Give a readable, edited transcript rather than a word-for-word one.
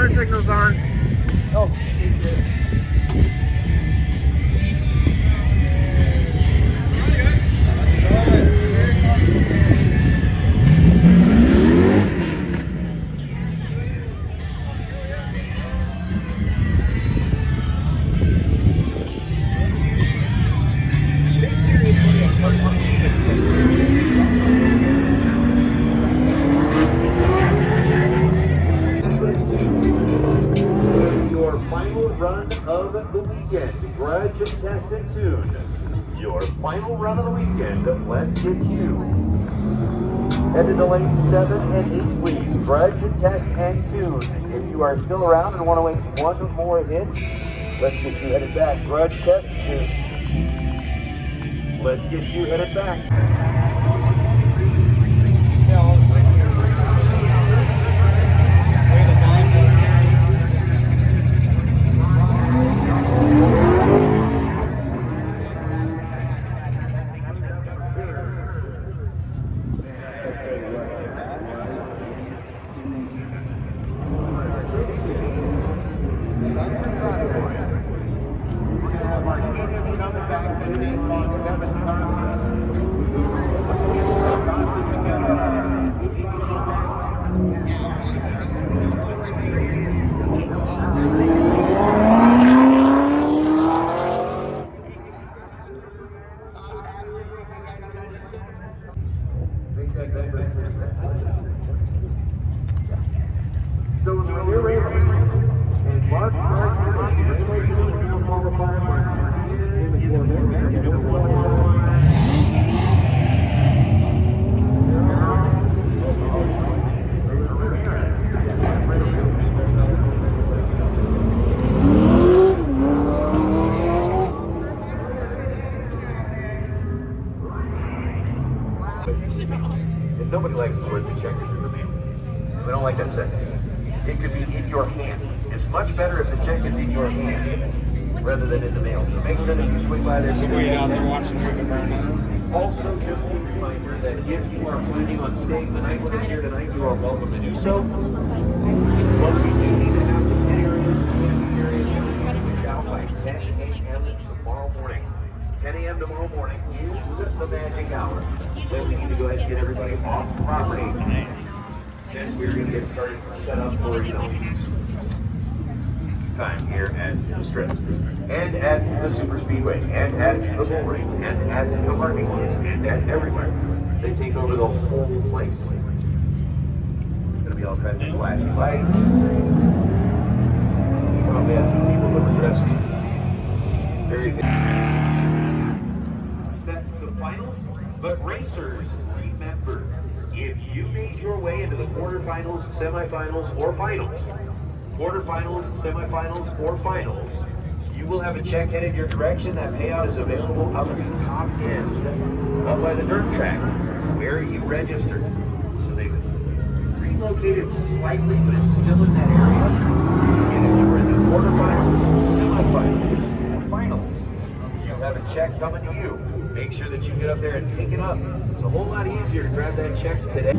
turn signal's on. Oh. Your final run of the weekend, grudge, test, and tune. Your final run of the weekend, let's get you. Headed to lane 7 and 8, please. Grudge, test, and tune. If you are still around and want to wait one more hit, let's get you headed back. Grudge, test, tune. Let's get you headed back. See how all the signals are way the line So when you're ready, and Mark Price is ready to qualify in the And nobody likes the word the checkers in the mail. We don't like that sentence. It could be in your hand. It's much better if the check is in your hand rather than in the mail. So make sure that you swing by there. sweet out there watching the river burn up. Also, just a reminder that if you are planning on staying the night with us here tonight, you are welcome to do so. But we do need to have the areas out by 10 a.m. tomorrow morning. 10 a.m. tomorrow morning is the magic hour. Then we need to go ahead and get everybody off property. And we're going to get started set up for, time here at the Strip, and at the Super Speedway, and at the Bull Ring, and at the parking lots, and at everywhere. They take over the whole place. Going to be all kinds of flashy lights. Probably had some people that were dressed very good. Sets of finals, but racers, remember, if you made your way into the quarterfinals, semifinals, or finals, or finals, you will have a check headed your direction. That payout is available up at the top end, up by the dirt track, where you registered. So they've relocated slightly, but it's still in that area. So again, if you were in the quarterfinals, semifinals, or finals, you'll have a check coming to you. Make sure that you get up there and pick it up. It's a whole lot easier to grab that check today.